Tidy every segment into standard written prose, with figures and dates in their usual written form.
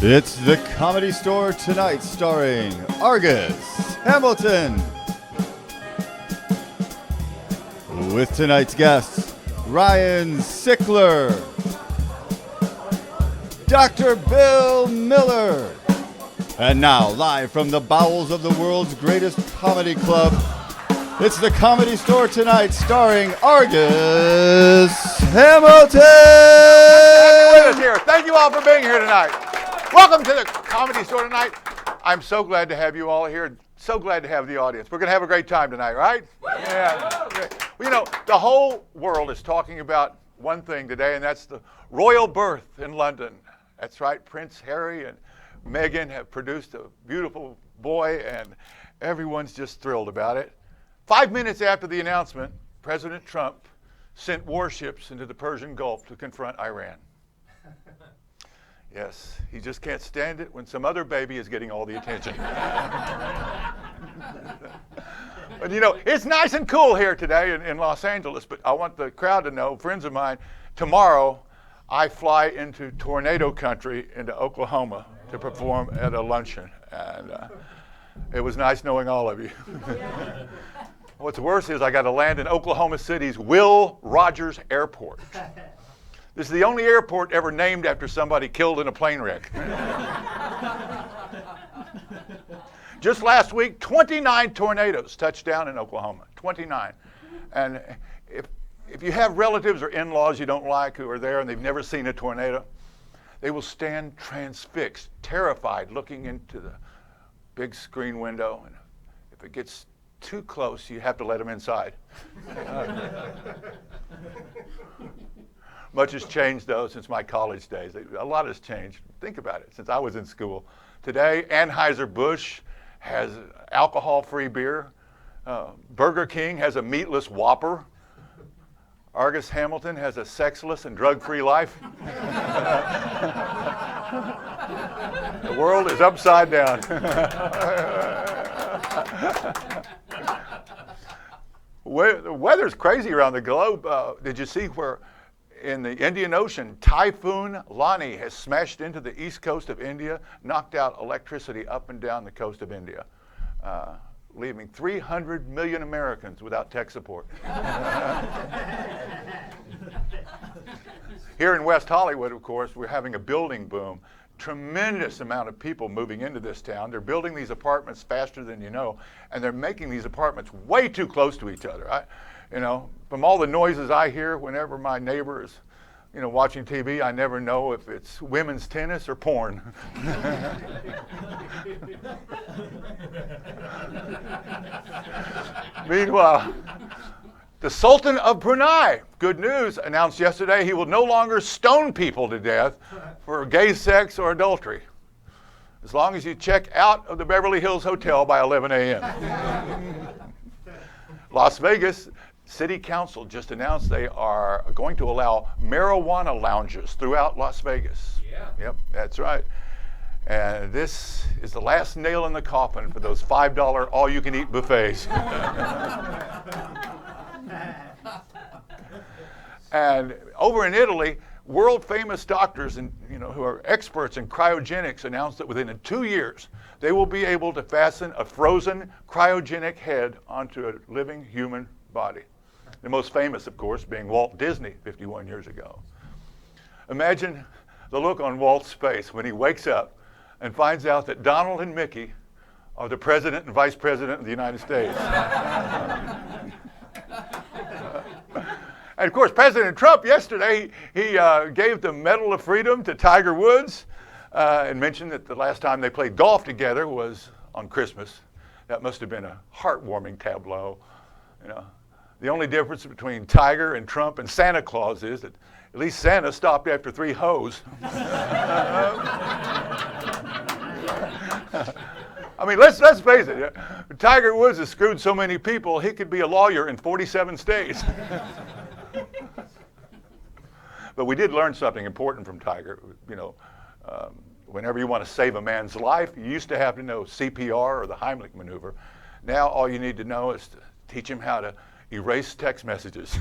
It's the Comedy Store tonight, starring Argus Hamilton. With tonight's guests, Ryan Sickler, Dr. Bill Miller. And now, live from the bowels of the world's greatest comedy club, it's the Comedy Store tonight, starring Argus Hamilton. Here. Thank you all for being here tonight. Welcome to the Comedy Store tonight. I'm so glad to have you all here. So glad to have the audience. We're going to have a great time tonight, right? Yeah. Well, you know, the whole world is talking about one thing today, and that's the royal birth in London. That's right. Prince Harry and Meghan have produced a beautiful boy, and everyone's just thrilled about it. 5 minutes after the announcement, President Trump sent warships into the Persian Gulf to confront Iran. Yes, he just can't stand it when some other baby is getting all the attention. But you know, it's nice and cool here today in Los Angeles, but I want the crowd to know, friends of mine, tomorrow I fly into tornado country into Oklahoma to perform at a luncheon. And it was nice knowing all of you. What's worse is I got to land in Oklahoma City's Will Rogers Airport. This is the only airport ever named after somebody killed in a plane wreck. Just last week, 29 tornadoes touched down in Oklahoma. 29. And if you have relatives or in-laws you don't like who are there and they've never seen a tornado, they will stand transfixed, terrified, looking into the big screen window. And if it gets too close, you have to let them inside. Much has changed, though, since my college days. A lot has changed. Think about it, since I was in school. Today, Anheuser-Busch has alcohol-free beer. Burger King has a meatless Whopper. Argus Hamilton has a sexless and drug-free life. The world is upside down. The weather's crazy around the globe. Did you see where in the Indian Ocean, Typhoon Lani has smashed into the east coast of India, knocked out electricity up and down the coast of India, leaving 300 million Americans without tech support. Here in West Hollywood, of course, we're having a building boom. Tremendous amount of people moving into this town. They're building these apartments faster than you know, and they're making these apartments way too close to each other. You know, from all the noises I hear whenever my neighbor is, you know, watching TV, I never know if it's women's tennis or porn. Meanwhile, the Sultan of Brunei, good news, announced yesterday he will no longer stone people to death for gay sex or adultery, as long as you check out of the Beverly Hills Hotel by 11 a.m. Las Vegas City Council just announced they are going to allow marijuana lounges throughout Las Vegas. Yeah. Yep, that's right. And this is the last nail in the coffin for those $5 all-you-can-eat buffets. And over in Italy, world-famous doctors and who are experts in cryogenics announced that within 2 years they will be able to fasten a frozen cryogenic head onto a living human body. The most famous, of course, being Walt Disney 51 years ago. Imagine the look on Walt's face when he wakes up and finds out that Donald and Mickey are the president and vice president of the United States. And of course, President Trump yesterday, he gave the Medal of Freedom to Tiger Woods and mentioned that the last time they played golf together was on Christmas. That must have been a heartwarming tableau. The only difference between Tiger and Trump and Santa Claus is that at least Santa stopped after 3 hoes. I mean, let's face it. Tiger Woods has screwed so many people, he could be a lawyer in 47 states. But we did learn something important from Tiger. Whenever you want to save a man's life, you used to have to know CPR or the Heimlich maneuver. Now all you need to know is to teach him how to erase text messages.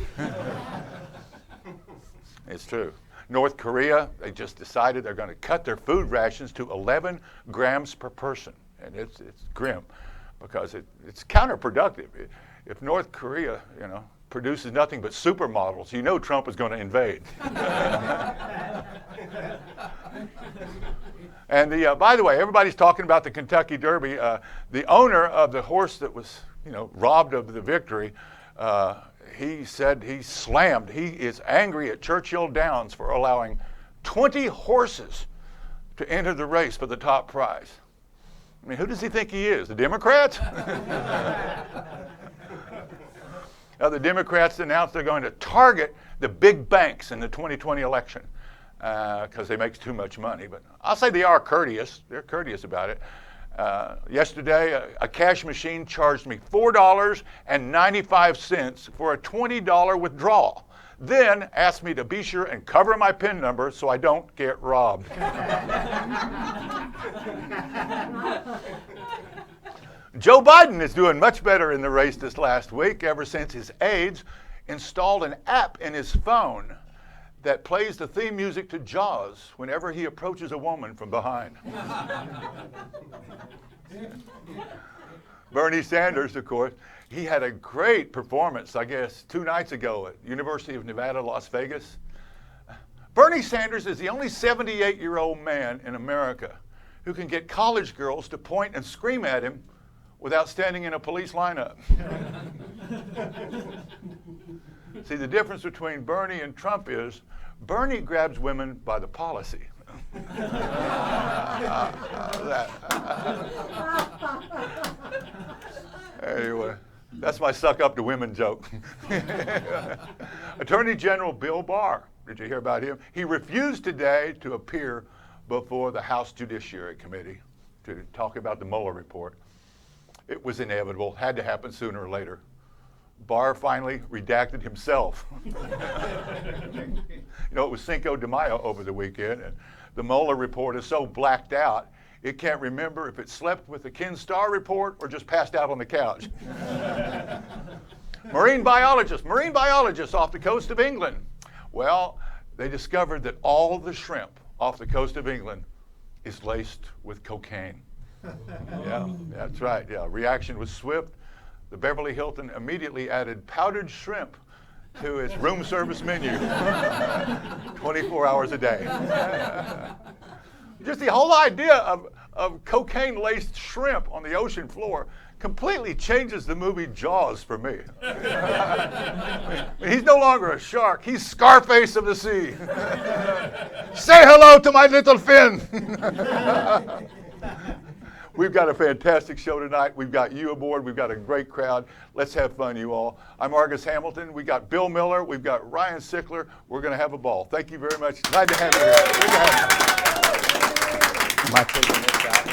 It's true. North Korea, they just decided they're going to cut their food rations to 11 grams per person. And it's grim because it's counterproductive. If North Korea, produces nothing but supermodels, Trump is going to invade. And by the way, everybody's talking about the Kentucky Derby. The owner of the horse that was, robbed of the victory, he said he is angry at Churchill Downs for allowing 20 horses to enter the race for the top prize. I mean, who does he think he is? The Democrats? Now, the Democrats announced they're going to target the big banks in the 2020 election because they make too much money. But I'll say they are courteous. They're courteous about it. Yesterday, a cash machine charged me $4.95 for a $20 withdrawal. Then asked me to be sure and cover my PIN number so I don't get robbed. Joe Biden is doing much better in the race this last week ever since his aides installed an app in his phone that plays the theme music to Jaws whenever he approaches a woman from behind. Bernie Sanders, of course, he had a great performance, I guess, 2 nights ago at University of Nevada, Las Vegas. Bernie Sanders is the only 78-year-old man in America who can get college girls to point and scream at him without standing in a police lineup. See, the difference between Bernie and Trump is Bernie grabs women by the policy. Anyway, that's my suck up to women joke. Attorney General Bill Barr, did you hear about him? He refused today to appear before the House Judiciary Committee to talk about the Mueller report. It was inevitable, had to happen sooner or later. Barr finally redacted himself. It was Cinco de Mayo over the weekend, and the Mueller report is so blacked out, it can't remember if it slept with the Ken Starr report or just passed out on the couch. Marine biologists off the coast of England. Well, they discovered that all the shrimp off the coast of England is laced with cocaine. Yeah, that's right. Yeah, reaction was swift. The Beverly Hilton immediately added powdered shrimp to its room service menu 24 hours a day. Just the whole idea of cocaine-laced shrimp on the ocean floor completely changes the movie Jaws for me. He's no longer a shark. He's Scarface of the sea. Say hello to my little fin. We've got a fantastic show tonight. We've got you aboard. We've got a great crowd. Let's have fun, you all. I'm Argus Hamilton. We got Bill Miller. We've got Ryan Sickler. We're going to have a ball. Thank you very much. Glad to have you here. Good to have you. Am I taking this out?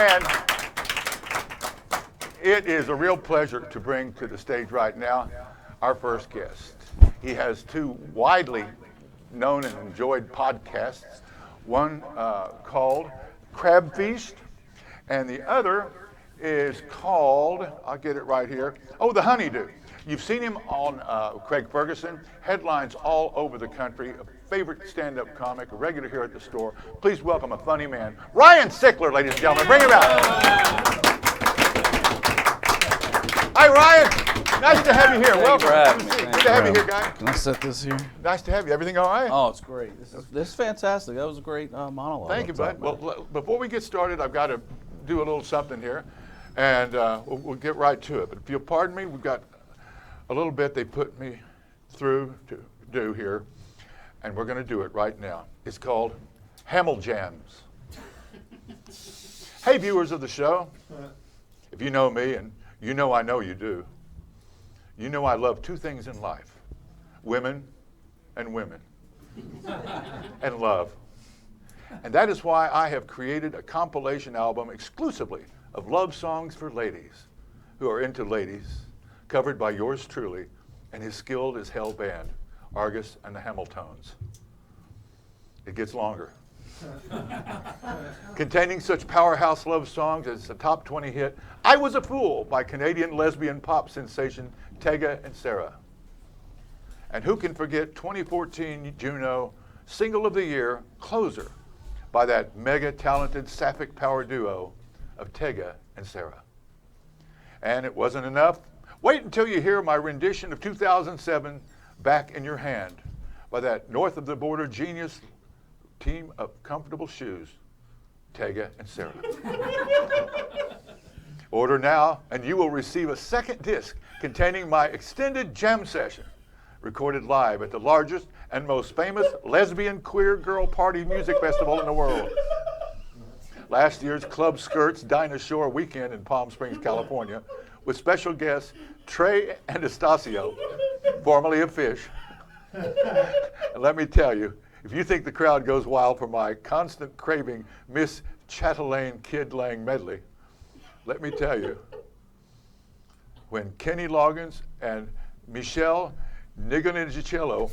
And it is a real pleasure to bring to the stage right now our first guest. He has 2 widely known and enjoyed podcasts. One called Crab Feast, and the other is called, I'll get it right here, The Honeydew. You've seen him on Craig Ferguson, headlines all over the country, a favorite stand-up comic, a regular here at the store. Please welcome a funny man, Ryan Sickler, ladies and gentlemen. Bring him out. Hi, Ryan. Nice to have you here. Welcome. Good to have you here, guy. Can I set this here? Nice to have you. Everything all right? Oh, it's great. This is fantastic. That was a great monologue. Thank you, bud. Well, before we get started, I've got to do a little something here, and we'll get right to it. But if you'll pardon me, we've got a little bit they put me through to do here, and we're going to do it right now. It's called Hamel Jams. Hey, viewers of the show, if you know me, and you know I know you do, you know I love 2 things in life: women and women, and love. And that is why I have created a compilation album exclusively of love songs for ladies who are into ladies, covered by yours truly and his skilled as hell band, Argus and the Hamiltones. It gets longer. Containing such powerhouse love songs as the top 20 hit, I Was a Fool by Canadian lesbian pop sensation Tegan and Sara. And who can forget 2014 Juno Single of the Year, Closer, by that mega talented sapphic power duo of Tegan and Sara. And it wasn't enough. Wait until you hear my rendition of 2007, Back in Your Hand, by that north of the border genius team of comfortable shoes, Tegan and Sara. Order now, and you will receive a second disc containing my extended jam session, recorded live at the largest and most famous lesbian queer girl party music festival in the world. Last year's Club Skirts Dinah Shore weekend in Palm Springs, California, with special guests Trey Anastasio, formerly of Fish. And let me tell you, if you think the crowd goes wild for my constant craving Miss Chatelaine Kid Lang medley, let me tell you, when Kenny Loggins and Michelle Niganicello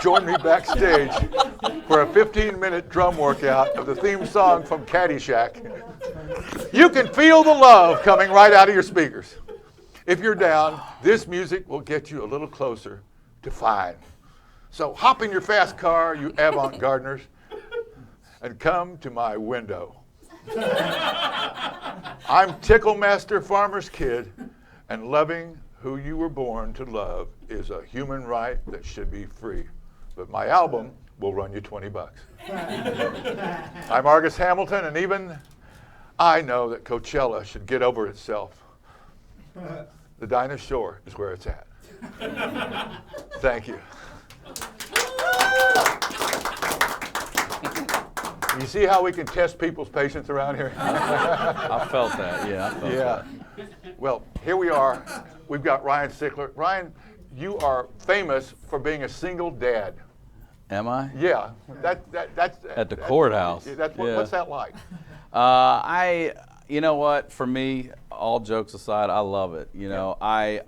joined me backstage for a 15-minute drum workout of the theme song from Caddyshack, you can feel the love coming right out of your speakers. If you're down, this music will get you a little closer to fine. So hop in your fast car, you avant-gardeners, and come to my window. I'm Tickle Master Farmer's Kid, and loving who you were born to love is a human right that should be free. But my album will run you $20. I'm Argus Hamilton, and even I know that Coachella should get over itself. The Dinah Shore is where it's at. Thank you. You see how we can test people's patience around here? I felt that, yeah. I felt that. Well, here we are. We've got Ryan Sickler. Ryan, you are famous for being a single dad. Am I? Yeah. That's At the courthouse. What's that like? You know what? For me, all jokes aside, I love it. You know, I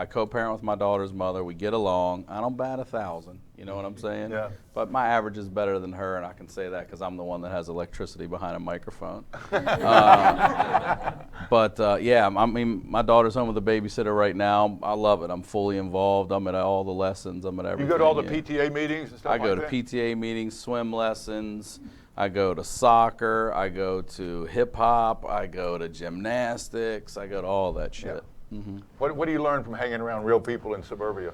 co-parent with my daughter's mother. We get along. I don't bat 1,000. You know what I'm saying? Yeah. But my average is better than her, and I can say that because I'm the one that has electricity behind a microphone. Yeah, I mean, my daughter's home with a babysitter right now. I love it. I'm fully involved. I'm at all the lessons. I'm at everything. You go to all the PTA meetings and stuff like that? I go to PTA meetings, swim lessons. I go to soccer, I go to hip hop, I go to gymnastics, I go to all that shit. Yeah. Mm-hmm. What do you learn from hanging around real people in suburbia?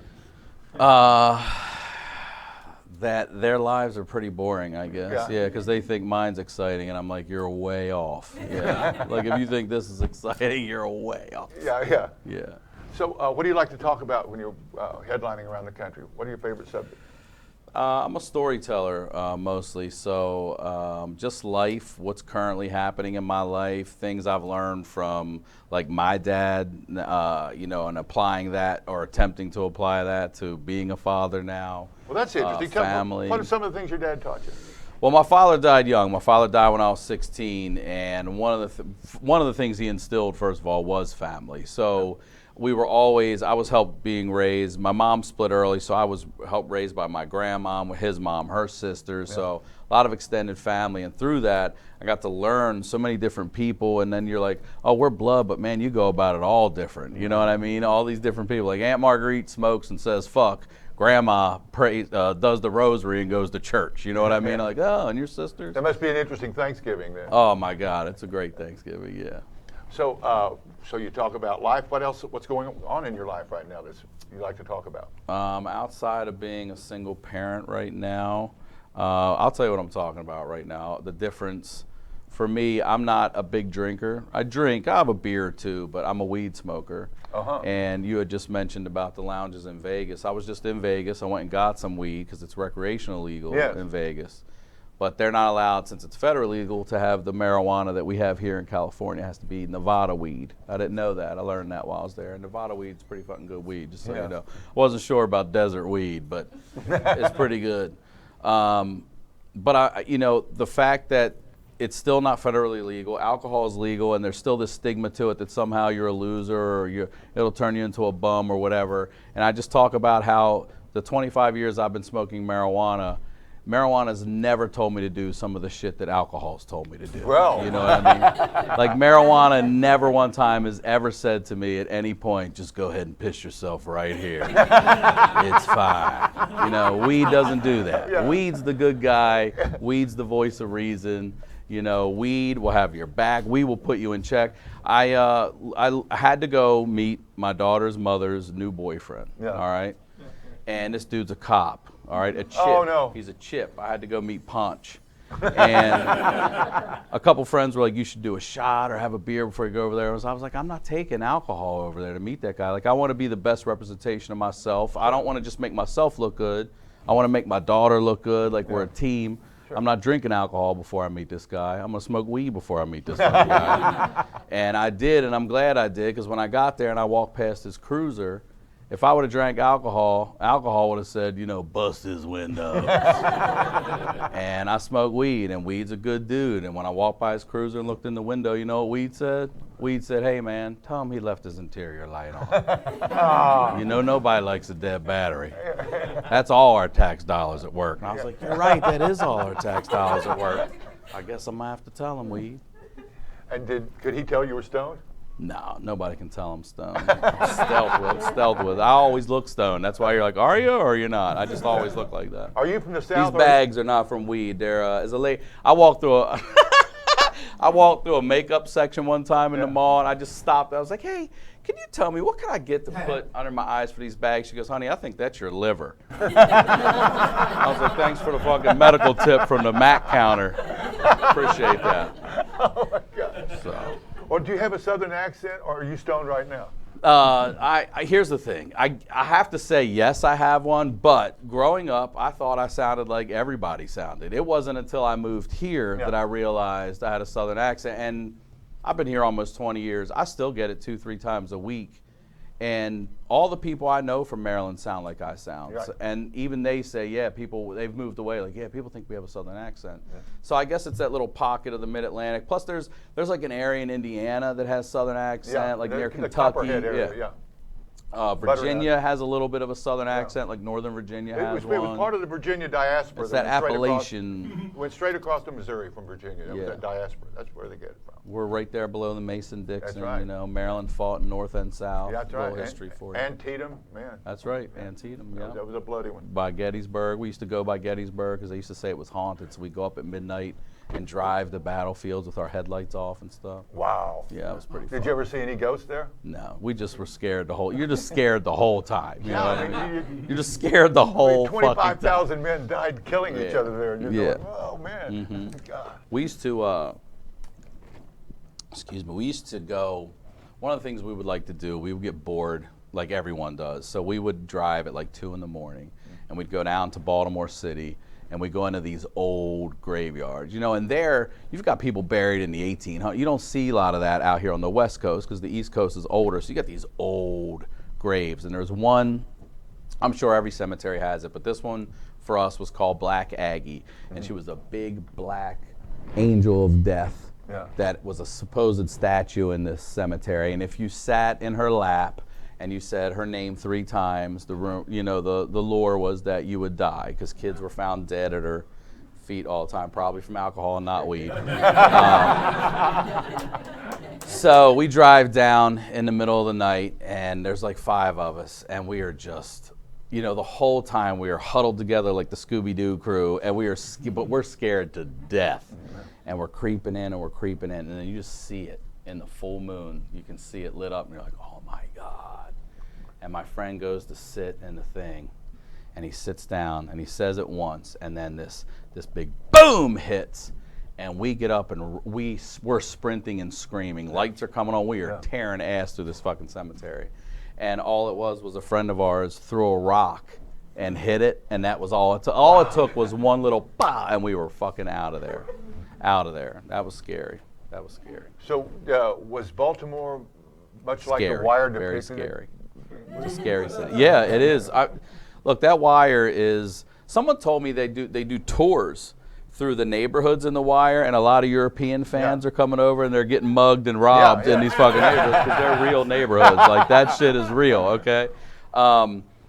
That their lives are pretty boring, I guess. Yeah, because they think mine's exciting, and I'm like, you're way off. Yeah. Like, if you think this is exciting, you're way off. Yeah. Yeah. So what do you like to talk about when you're headlining around the country? What are your favorite subjects? I'm a storyteller mostly, so just life, what's currently happening in my life, things I've learned from like my dad, you know, and applying that or attempting to apply that to being a father now. Well, that's interesting. Family. What are some of the things your dad taught you? Well, my father died young. My father died when I was 16, and one of the things he instilled, first of all, was family. So we were always, I was helped being raised. My mom split early, so I was helped raised by my grandma, his mom, her sisters. Yeah. So a lot of extended family. And through that, I got to learn so many different people. And then you're like, oh, we're blood, but man, you go about it all different. You know what I mean? All these different people. Like Aunt Marguerite smokes and says, fuck. Grandma prays, does the rosary and goes to church. You know what I mean? Like, oh, and your sisters? That must be an interesting Thanksgiving then. Oh, my God. It's a great Thanksgiving, yeah. So you talk about life. What else? What's going on in your life right now that you like to talk about? Outside of being a single parent right now, I'll tell you what I'm talking about right now. The difference for me, I'm not a big drinker. I have a beer or two, but I'm a weed smoker. Uh-huh. And you had just mentioned about the lounges in Vegas. I was just in Vegas. I went and got some weed because it's recreational legal in Vegas. But they're not allowed, since it's federally legal, to have the marijuana that we have here in California. It has to be Nevada weed. I didn't know that. I learned that while I was there. And Nevada weed's pretty fucking good weed, just so you know. I wasn't sure about desert weed, but it's pretty good. But the fact that it's still not federally legal, alcohol is legal, and there's still this stigma to it that somehow you're a loser or it'll turn you into a bum or whatever. And I just talk about how the 25 years I've been smoking marijuana, marijuana's never told me to do some of the shit that alcohol's told me to do. Well. You know what I mean? Like marijuana never one time has ever said to me at any point, just go ahead and piss yourself right here. It's fine. You know, weed doesn't do that. Yeah. Weed's the good guy. Weed's the voice of reason. You know, weed will have your back. We will put you in check. I had to go meet my daughter's mother's new boyfriend. Yeah. All right. And this dude's a cop. All right, a chip. Oh, no. He's a chip. I had to go meet Punch. And a couple friends were like, you should do a shot or have a beer before you go over there. I was like, I'm not taking alcohol over there to meet that guy. Like, I want to be the best representation of myself. I don't want to just make myself look good. I want to make my daughter look good, like we're a team. Sure. I'm not drinking alcohol before I meet this guy. I'm going to smoke weed before I meet this guy. And I did, and I'm glad I did, because when I got there and I walked past his cruiser, if I would have drank alcohol would have said, you know, bust his windows. And I smoked weed, and weed's a good dude. And when I walked by his cruiser and looked in the window, you know what weed said? Weed said, hey, man, tell him he left his interior light on. You know, nobody likes a dead battery. That's all our tax dollars at work. And I was like, you're right, that is all our tax dollars at work. I guess I'm going to have to tell him, weed. And could he tell you were stoned? No, nobody can tell I'm stoned. I'm stealth with. I always look stoned. That's why you're like, are you or you're not? I just always look like that. Are you from the South? These bags are not from weed. They're as a lady. I walked through a makeup section one time in the mall, and I just stopped. I was like, hey, can you tell me what can I get to put under my eyes for these bags? She goes, honey, I think that's your liver. I was like, thanks for the fucking medical tip from the Mac counter. Appreciate that. Oh my God. So. Or do you have a Southern accent, or are you stoned right now? Here's the thing. I have to say, yes, I have one, but growing up, I thought I sounded like everybody sounded. It wasn't until I moved here that I realized I had a Southern accent, and I've been here almost 20 years. I still get it 2-3 times a week, and all the people I know from Maryland sound like I sound. Right. So, and even they say, yeah, they've moved away, like, yeah, people think we have a Southern accent. Yeah. So I guess it's that little pocket of the Mid-Atlantic. Plus there's like an area in Indiana that has Southern accent, like near Kentucky. Copperhead area, Virginia has a little bit of a Southern accent, like Northern Virginia has one. It was part of the Virginia diaspora. It's that Appalachian. Went straight across to Missouri from Virginia. That was that diaspora. That's where they get it from. We're right there below the Mason-Dixon. Right. You know, Maryland fought in North and South. Yeah, that's right. History for you. Antietam, man. That's right, Antietam. Yeah. That was a bloody one. By Gettysburg, we used to go by Gettysburg because they used to say it was haunted. So we go up at midnight and drive the battlefields with our headlights off and stuff. Wow. Yeah, it was pretty fun. Did you ever see any ghosts there? No, we just were scared you're just scared the whole time. You know what I mean? You're just scared the whole fucking time. 25,000 men died killing each other there. And you're going, oh, man. Mm-hmm. God. We used to, we used to go, one of the things we would like to do, we would get bored like everyone does. So we would drive at like 2 in the morning and we'd go down to Baltimore City and we go into these old graveyards, you know, and there you've got people buried in the 1800s. You don't see a lot of that out here on the West Coast because the East Coast is older. So you got these old graves, and there's one, I'm sure every cemetery has it, but this one for us was called Black Aggie, and she was a big black angel of death that was a supposed statue in this cemetery. And if you sat in her lap and you said her name 3 times, the room, you know, the lore was that you would die because kids were found dead at her feet all the time, probably from alcohol and not weed. So we drive down in the middle of the night, and there's like 5 of us, and we are just, you know, the whole time we are huddled together like the Scooby-Doo crew, and but we're scared to death, and we're creeping in, and then you just see it in the full moon. You can see it lit up, and you're like, oh my God. And my friend goes to sit in the thing, and he sits down, and he says it once, and then this big boom hits, and we get up, and we're sprinting and screaming. Lights are coming on. We are tearing ass through this fucking cemetery. And all it was a friend of ours threw a rock and hit it, and that was all it took. All it took was one little bah, and we were fucking out of there. That was scary. So was Baltimore much like Scary, The Wire? Very scary. It's a scary city. Yeah, it is. Look, that Wire is. Someone told me they do tours through the neighborhoods in The Wire, and a lot of European fans are coming over and they're getting mugged and robbed in these fucking neighborhoods because they're real neighborhoods. Like that shit is real. Okay,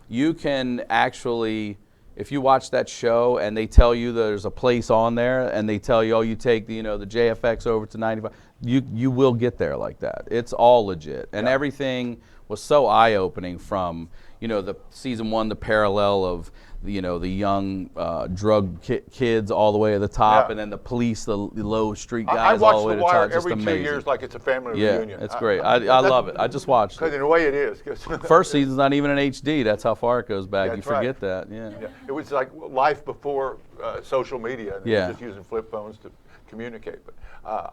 you can actually. if you watch that show and they tell you there's a place on there and they tell you, oh, you take the, the JFX over to 95, you will get there like that. It's all legit. And everything was so eye-opening from, the season 1, the parallel of, the young drug kids all the way to the top, and then the police, the low street guys all the way to the top. I watch The Wire every 2 years like it's a family reunion. Yeah, it's great. I love it. I just watched it. Because in a way it is. First season's not even in HD. That's how far it goes back. You forget that. Yeah. It was like life before social media. And they were just using flip phones to communicate. But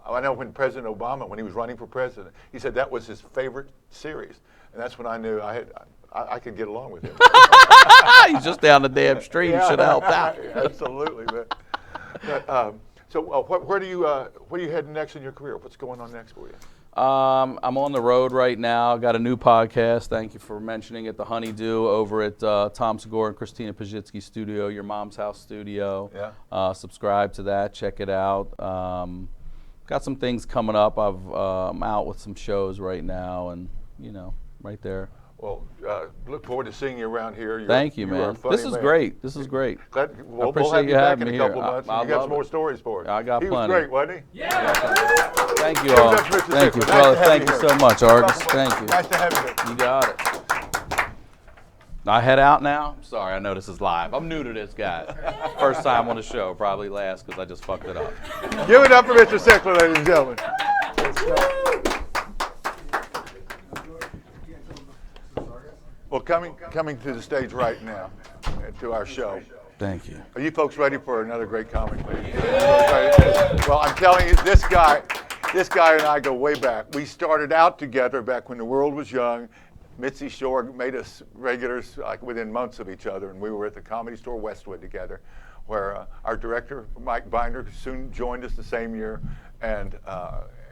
I know when President Obama, when he was running for president, he said that was his favorite series. And that's when I knew I could get along with him. He's just down the damn street. He should have helped out. Absolutely. So where do you head next in your career? What's going on next for you? I'm on the road right now. Got a new podcast. Thank you for mentioning it. The Honeydew over at Tom Segura and Christina Pajitsky's studio, Your Mom's House studio. Yeah. Subscribe to that. Check it out. Got some things coming up. I'm out with some shows right now, and right there. Well, look forward to seeing you around here. Thank you, man. This is great. This is great. We'll appreciate you having me here. You got some more stories for us. I got plenty. He was great, wasn't he? Yeah. Thank you all. Thank you, brother. Thank you so much, Argus. Thank you. Nice to have you. You got it. I head out now? Sorry, I know this is live. I'm new to this, guys. First time on the show, probably last because I just fucked it up. Give it up for Mr. Sickler, ladies and gentlemen. Well, coming to the stage right now, to our show. Thank you. Are you folks ready for another great comic? Well, I'm telling you, this guy and I go way back. We started out together back when the world was young. Mitzi Shore made us regulars like within months of each other, and we were at the Comedy Store Westwood together, where our director, Mike Binder, soon joined us the same year, and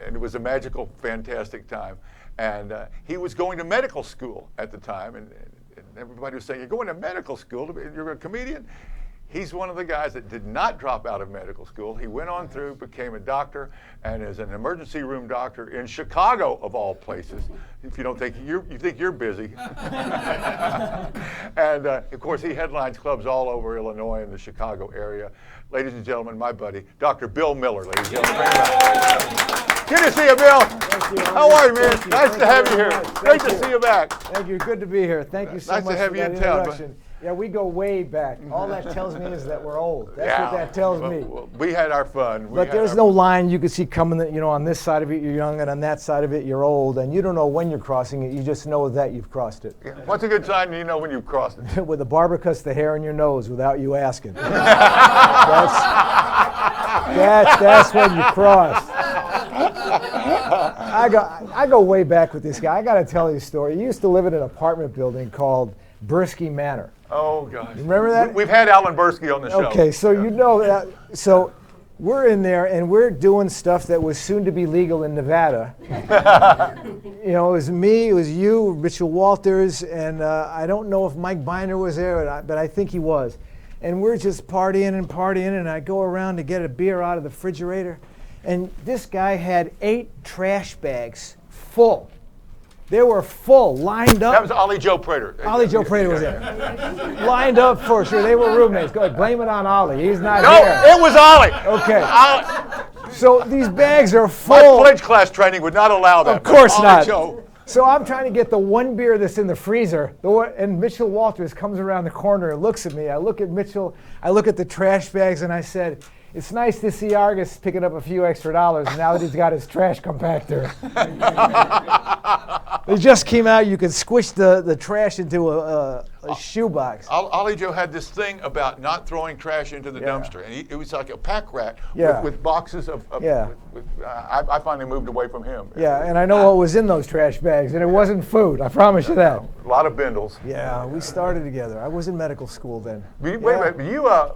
it was a magical, fantastic time. And he was going to medical school at the time, and everybody was saying, you're going to medical school, you're a comedian? He's one of the guys that did not drop out of medical school. He went on through, became a doctor, and is an emergency room doctor in Chicago, of all places. If you don't think you think you're busy. And of course, he headlines clubs all over Illinois and the Chicago area. Ladies and gentlemen, my buddy, Dr. Bill Miller, ladies and gentlemen. Good to see you, Bill. How are you, man? Nice to have you here. Great to see you back. Thank you. Good to be here. Thank you so much to have for you that in town. introduction. Yeah, we go way back. All that tells me is that we're old. That's what that tells me. Well, we had our fun. But there's no line you can see coming, on this side of it you're young and on that side of it you're old, and you don't know when you're crossing it, you just know that you've crossed it. What's a good sign you know when you've crossed it? When the barber cuts the hair on your nose without you asking. That's when you crossed. I go way back with this guy. I got to tell you a story. He used to live in an apartment building called Bursky Manor. Oh, gosh. Remember that? We've had Alan Bursky on the show. Okay, so you know that. So we're in there, and we're doing stuff that was soon to be legal in Nevada. It was me, it was you, Mitchell Walters, and I don't know if Mike Binder was there, but I think he was. And we're just partying, and I go around to get a beer out of the refrigerator, and this guy had 8 trash bags full. They were full, lined up. That was Ollie Joe Prater. Ollie Joe Prater was there. Lined up for sure. They were roommates. Go ahead, blame it on Ollie. He's not here. No, it was Ollie. Okay. So these bags are full. My pledge class training would not allow that. Of course not. Joe. So I'm trying to get the one beer that's in the freezer, and Mitchell Walters comes around the corner and looks at me. I look at Mitchell, I look at the trash bags, and I said, it's nice to see Argus picking up a few extra dollars now that he's got his trash compactor. They just came out. You could squish the trash into a shoebox. Ollie Joe had this thing about not throwing trash into the dumpster. And it was like a pack rat with boxes of I finally moved away from him. Yeah, and I know what was in those trash bags, and it wasn't food. I promise you that. A lot of bindles. Yeah, we started together. I was in medical school then. Wait a minute.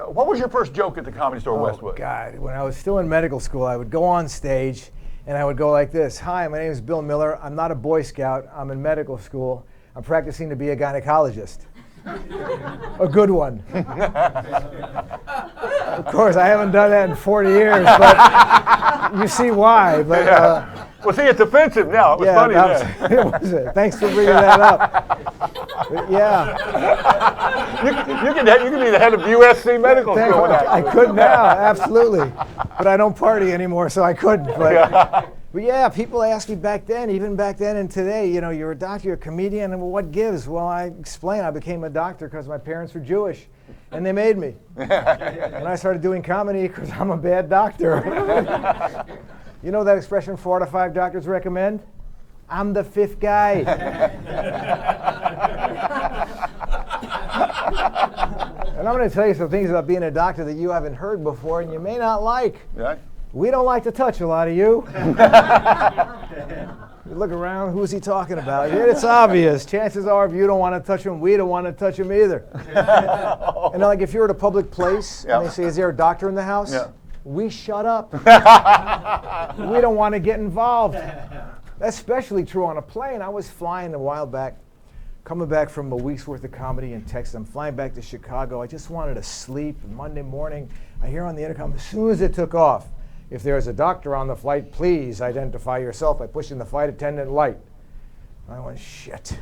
What was your first joke at the Comedy Store Westwood? Oh, God. When I was still in medical school, I would go on stage, and I would go like this. Hi, my name is Bill Miller. I'm not a Boy Scout. I'm in medical school. I'm practicing to be a gynecologist. A good one. Of course, I haven't done that in 40 years, but you see why. But well, see, it's offensive now. It was funny then. It was. Thanks for bringing that up. Yeah. You can be the head of USC Medical School. I could now, absolutely. But I don't party anymore, so I couldn't. But yeah, people ask me back then, even back then and today, you're a doctor, you're a comedian, and what gives? Well, I explain I became a doctor because my parents were Jewish, and they made me. And I started doing comedy because I'm a bad doctor. You know that expression 4 out of 5 doctors recommend? I'm the 5th guy. And I'm going to tell you some things about being a doctor that you haven't heard before and you may not like. Yeah. We don't like to touch a lot of you. You look around, who's he talking about? Yeah, it's obvious. Chances are if you don't want to touch him, we don't want to touch him either. And like if you're at a public place and they say, is there a doctor in the house? Yeah. We shut up. We don't want to get involved. That's especially true on a plane. I was flying a while back, coming back from a week's worth of comedy in Texas. I'm flying back to Chicago. I just wanted to sleep. And Monday morning, I hear on the intercom, as soon as it took off, if there's a doctor on the flight, please identify yourself by pushing the flight attendant light. I went, shit.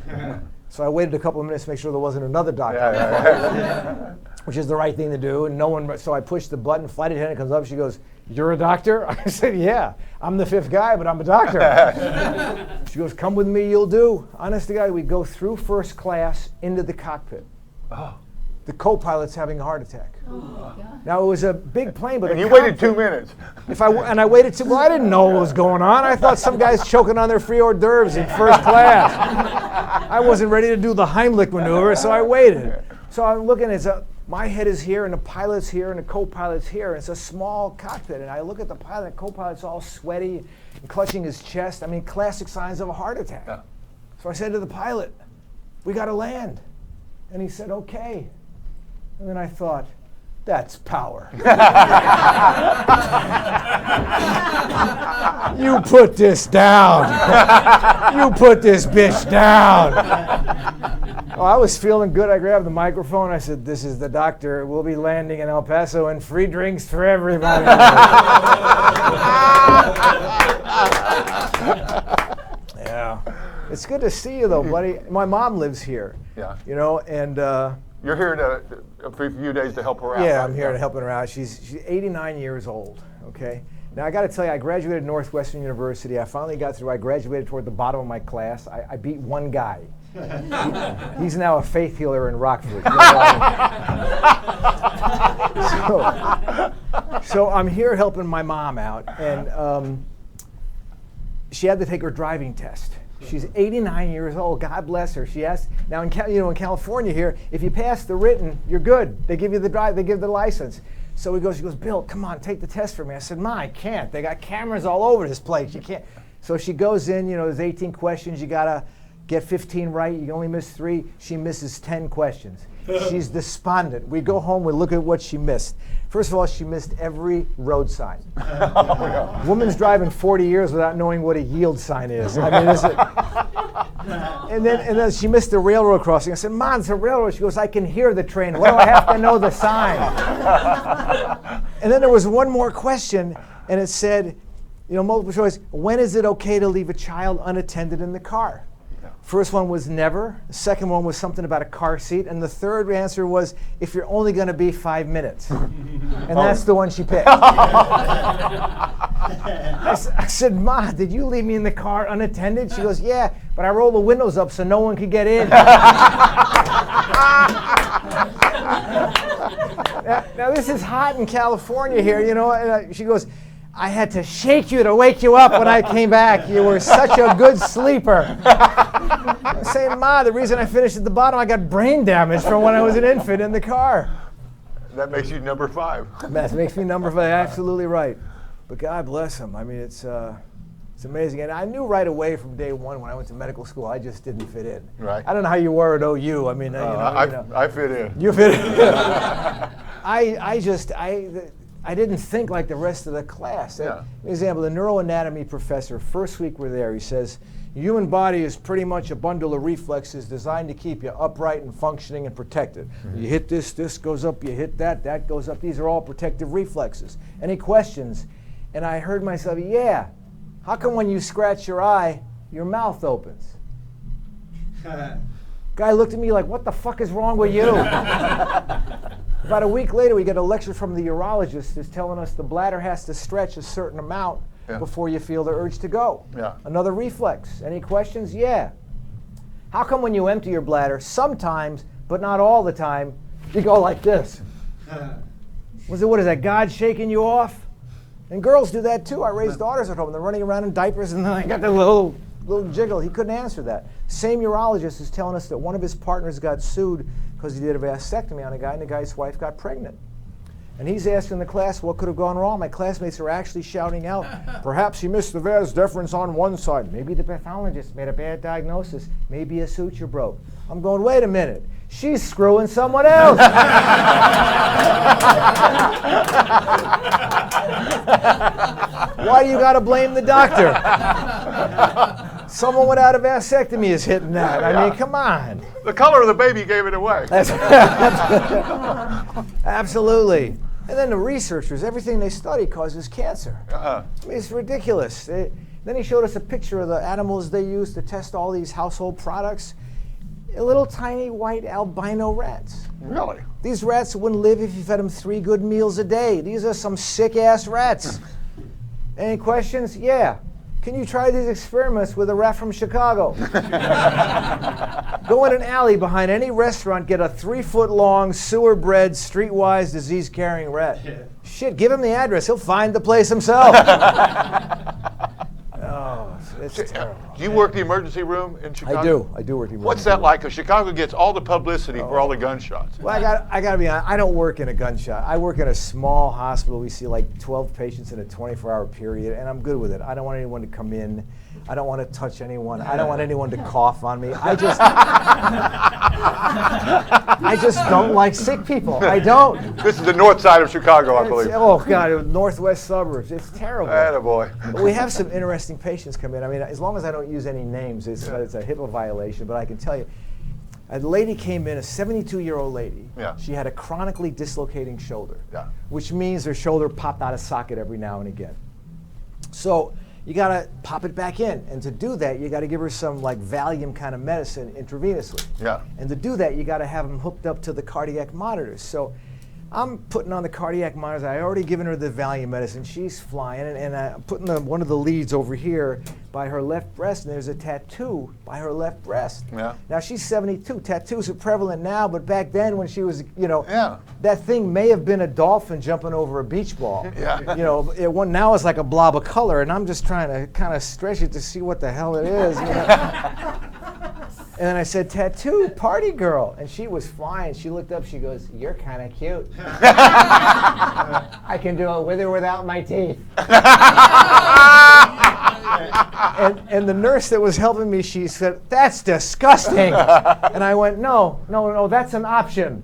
So I waited a couple of minutes to make sure there wasn't another doctor on the flight, which is the right thing to do. And so I pushed the button, flight attendant comes up, she goes, you're a doctor? I said, yeah, I'm the 5th guy, but I'm a doctor. She goes, come with me, you'll do. Honest to God, we go through first class into the cockpit. Oh. The co-pilot's having a heart attack. Oh, now, it was a big plane, but you waited 2 minutes. I waited well, I didn't know what was going on. I thought some guy's choking on their free hors d'oeuvres in first class. I wasn't ready to do the Heimlich maneuver, so I waited. So I'm looking, my head is here, and the pilot's here, and the co-pilot's here. And it's a small cockpit, and I look at the pilot, and the co-pilot's all sweaty and clutching his chest. I mean, classic signs of a heart attack. Yeah. So I said to the pilot, we got to land. And he said, okay. And then I thought, that's power. You put this down. You put this bitch down. Oh, I was feeling good. I grabbed the microphone. I said, this is the doctor. We'll be landing in El Paso and free drinks for everybody. Yeah. It's good to see you, though, buddy. My mom lives here. Yeah. And... You're here for a few days to help her out. Yeah, right? I'm here to help her out. She's 89 years old, okay? Now, I got to tell you, I graduated Northwestern University. I finally got through. I graduated toward the bottom of my class. I beat one guy. He's now a faith healer in Rockford. So I'm here helping my mom out, and she had to take her driving test. She's 89 years old. God bless her. She asked. Now in California here, if you pass the written, you're good. They give you they give the license. So she goes, Bill, come on, take the test for me. I said, Ma, I can't. They got cameras all over this place. You can't. So she goes in. There's 18 questions. You gotta get 15 right. You can only miss 3. She misses 10 questions. She's despondent. We go home. We look at what she missed. First of all, she missed every road sign. Woman's driving 40 years without knowing what a yield sign is. I mean, and then she missed the railroad crossing. I said, Mom, it's a railroad. She goes, I can hear the train. What do I have to know the sign? And then there was one more question, and it said, multiple choice, when is it okay to leave a child unattended in the car? First one was never. The second one was something about a car seat. And the third answer was if you're only going to be 5 minutes. And that's the one she picked. I said, Ma, did you leave me in the car unattended? She goes, yeah, but I rolled the windows up so no one could get in. Now this is hot in California here, and she goes, I had to shake you to wake you up when I came back. You were such a good sleeper. I'm saying, Ma, the reason I finished at the bottom, I got brain damage from when I was an infant in the car. That makes you number 5. That makes me number 5. Absolutely right. But God bless him. I mean, it's amazing. And I knew right away from day one when I went to medical school, I just didn't fit in. Right. I don't know how you were at OU. I mean, I fit in. You fit in. I didn't think like the rest of the class. Yeah. For example, the neuroanatomy professor, first week we're there, he says, the human body is pretty much a bundle of reflexes designed to keep you upright and functioning and protected. Mm-hmm. You hit this goes up, you hit that goes up. These are all protective reflexes. Any questions? And I heard myself, yeah, how come when you scratch your eye, your mouth opens? Guy looked at me like, what the fuck is wrong with you? About a week later, we get a lecture from the urologist who's telling us the bladder has to stretch a certain amount before you feel the urge to go. Yeah. Another reflex. Any questions? Yeah. How come when you empty your bladder, sometimes, but not all the time, you go like this? What is that, God shaking you off? And girls do that too. I raised daughters at home. They're running around in diapers, and then I got the little jiggle. He couldn't answer that. Same urologist is telling us that one of his partners got sued because he did a vasectomy on a guy, and the guy's wife got pregnant. And he's asking the class what could have gone wrong. My classmates are actually shouting out, perhaps he missed the vas deferens on one side. Maybe the pathologist made a bad diagnosis. Maybe a suture broke. I'm going, wait a minute. She's screwing someone else. Why do you got to blame the doctor? Someone without a vasectomy is hitting that. I mean, come on. The color of the baby gave it away. Absolutely. And then the researchers, everything they study causes cancer. Uh-huh. I mean, it's ridiculous. Then he showed us a picture of the animals they use to test all these household products. Little tiny white albino rats. Really? These rats wouldn't live if you fed them 3 good meals a day. These are some sick-ass rats. Any questions? Yeah. Can you try these experiments with a rat from Chicago? Go in an alley behind any restaurant, get a 3-foot-long, sewer-bred, streetwise, disease-carrying rat. Yeah. Shit, give him the address. He'll find the place himself. Oh, it's terrible. Do you work the emergency room in Chicago? I do work the emergency room. What's that like? Because Chicago gets all the publicity for all the gunshots. Well, I got to be honest. I don't work in a gunshot. I work in a small hospital. We see like 12 patients in a 24-hour period, and I'm good with it. I don't want anyone to come in. I don't want to touch anyone. I don't want anyone to cough on me. I just don't like sick people. I don't. This is the north side of Chicago, I believe. Oh, God, northwest suburbs. It's terrible. Attaboy. But we have some interesting patients come in. I mean, as long as I don't use any names, it's a HIPAA violation, but I can tell you. A lady came in, a 72-year-old lady. Yeah. She had a chronically dislocating shoulder, Yeah. which means her shoulder popped out of socket every now and again. So you got to pop it back in. And to do that, you got to give her some like Valium kind of medicine intravenously. Yeah. And to do that, you got to have them hooked up to the cardiac monitors. So I'm putting on the cardiac monitors. I already given her the Valium medicine. She's flying, and I'm putting one of the leads over here by her left breast, and there's a tattoo by her left breast. Yeah. Now she's 72. Tattoos are prevalent now, but back then when she was, Yeah. that thing may have been a dolphin jumping over a beach ball. Yeah. Now it's like a blob of color, and I'm just trying to kind of stretch it to see what the hell it is. And then I said, tattoo, party girl. And she was flying. She looked up, she goes, you're kind of cute. I can do it with or without my teeth. And the nurse that was helping me, she said, that's disgusting. And I went, no, that's an option.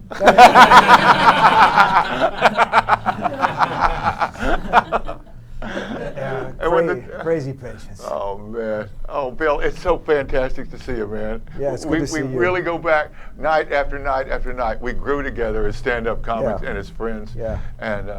Crazy patients. Oh, man. Oh, Bill, it's so fantastic to see you, man. Yeah, it's good to see you. We really go back night after night after night. We grew together as stand-up comics Yeah. and as friends. Yeah. And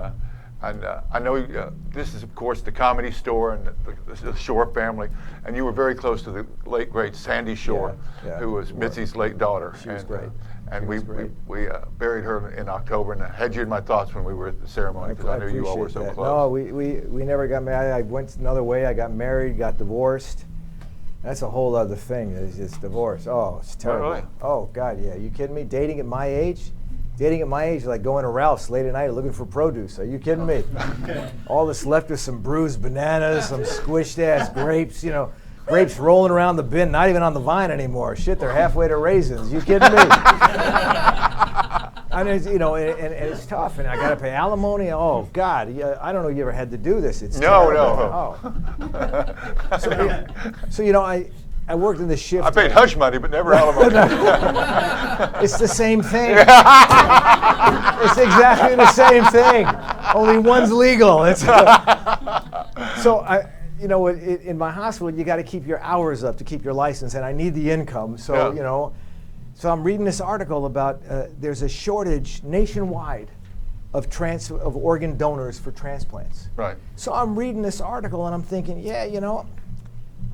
I know this is, of course, the Comedy Store and the Shore family. And you were very close to the late, great Sandy Shore, who was Mitzi's late daughter. She was great. And we buried her in October, and I had you in my thoughts when we were at the ceremony because I knew you all were so close. No, we never got married. I went another way. I got married, got divorced. That's a whole other thing. It's divorce. Oh, it's terrible. Really? Oh, God, yeah. You kidding me? Dating at my age is like going to Ralph's late at night looking for produce. Are you kidding me? All that's left is some bruised bananas, some squished ass grapes, grapes rolling around the bin, not even on the vine anymore. Shit, they're halfway to raisins. You kidding me? I mean, and it's tough, and I got to pay alimony. Oh God, I don't know if you ever had to do this. It's No. So I worked in the shift. I paid hush money, but never alimony. It's the same thing. It's exactly the same thing. Only one's legal. In my hospital, you got to keep your hours up to keep your license, and I need the income. So, so I'm reading this article about there's a shortage nationwide of organ donors for transplants. Right. So I'm reading this article, and I'm thinking,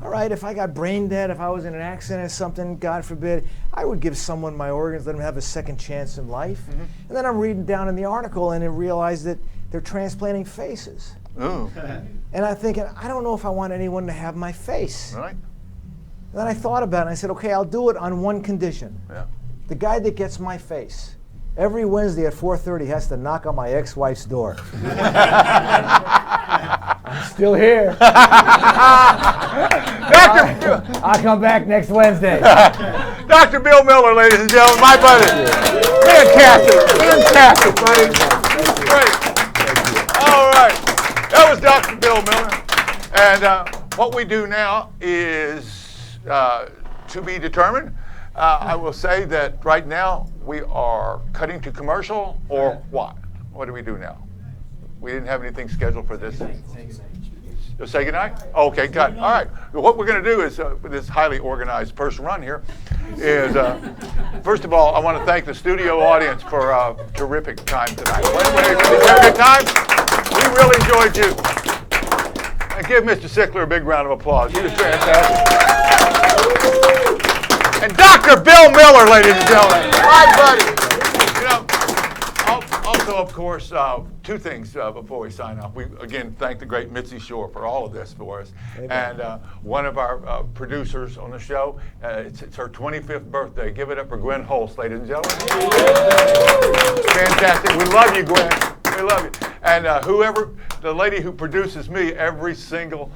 all right, if I got brain dead, if I was in an accident or something, God forbid, I would give someone my organs, let them have a second chance in life. And then I'm reading down in the article and I realized that they're transplanting faces. Ooh. And I'm thinking, I don't know if I want anyone to have my face. Right? And then I thought about it and I said, okay, I'll do it on one condition. Yeah. The guy that gets my face, every Wednesday at 4:30 has to knock on my ex-wife's door. I'm still here. I'll come back next Wednesday. Dr. Bill Miller, ladies and gentlemen, my buddy. Fantastic, buddy. Great. All right. That was Dr. Bill Miller. And what we do now is to be determined. I will say that right now we are cutting to commercial, or what? What do we do now? We didn't have anything scheduled for this. Say goodnight? Okay, got it. All right. What we're going to do is, with this highly organized person run here, is first of all, I want to thank the studio audience for a terrific time tonight. Did you have a good time? We really enjoyed you. And give Mr. Sickler a big round of applause. He was fantastic. And Dr. Bill Miller, ladies and gentlemen, my buddy. You know, also, of course, two things before we sign off. We, again, thank the great Mitzi Shore for all of this for us. Amen. And one of our producers on the show, it's her 25th birthday. Give it up for Gwen Holst, ladies and gentlemen. Fantastic. We love you, Gwen. We love you. And the lady who produces me every single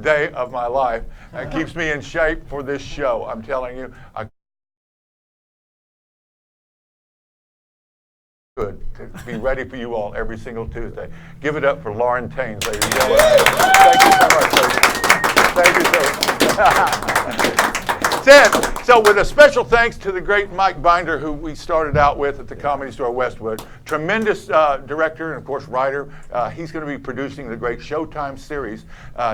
day of my life and keeps me in shape for this show. I'm telling you, I good to be ready for you all every single Tuesday. Give it up for Lauren Taines, ladies and gentlemen. Thank you so much, ladies. Thank you so much. So with a special thanks to the great Mike Binder, who we started out with at the Comedy Store Westwood, tremendous director and of course writer. He's going to be producing the great Showtime series.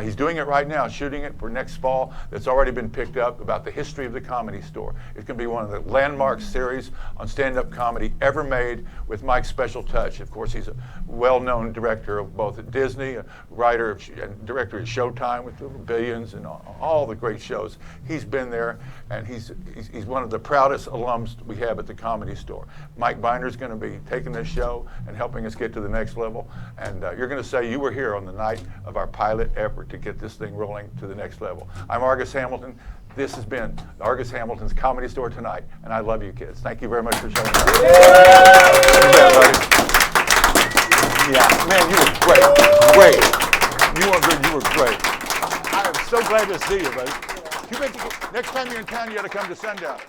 He's doing it right now, shooting it for next fall. That's already been picked up about the history of the Comedy Store. It's going to be one of the landmark series on stand-up comedy ever made, with Mike's special touch. Of course, he's a well-known director of both at Disney, a writer and director at Showtime with Billions and all the great shows. He's been there, and he's one of the proudest alums we have at the Comedy Store. Mike Binder's going to be taking this show and helping us get to the next level. And you're going to say you were here on the night of our pilot effort to get this thing rolling to the next level. I'm Argus Hamilton. This has been Argus Hamilton's Comedy Store Tonight, and I love you kids. Thank you very much for showing up. Yeah, man, you were great. Great. You were great. I am so glad to see you, buddy. Next time you're in town, you got to come to Sundown.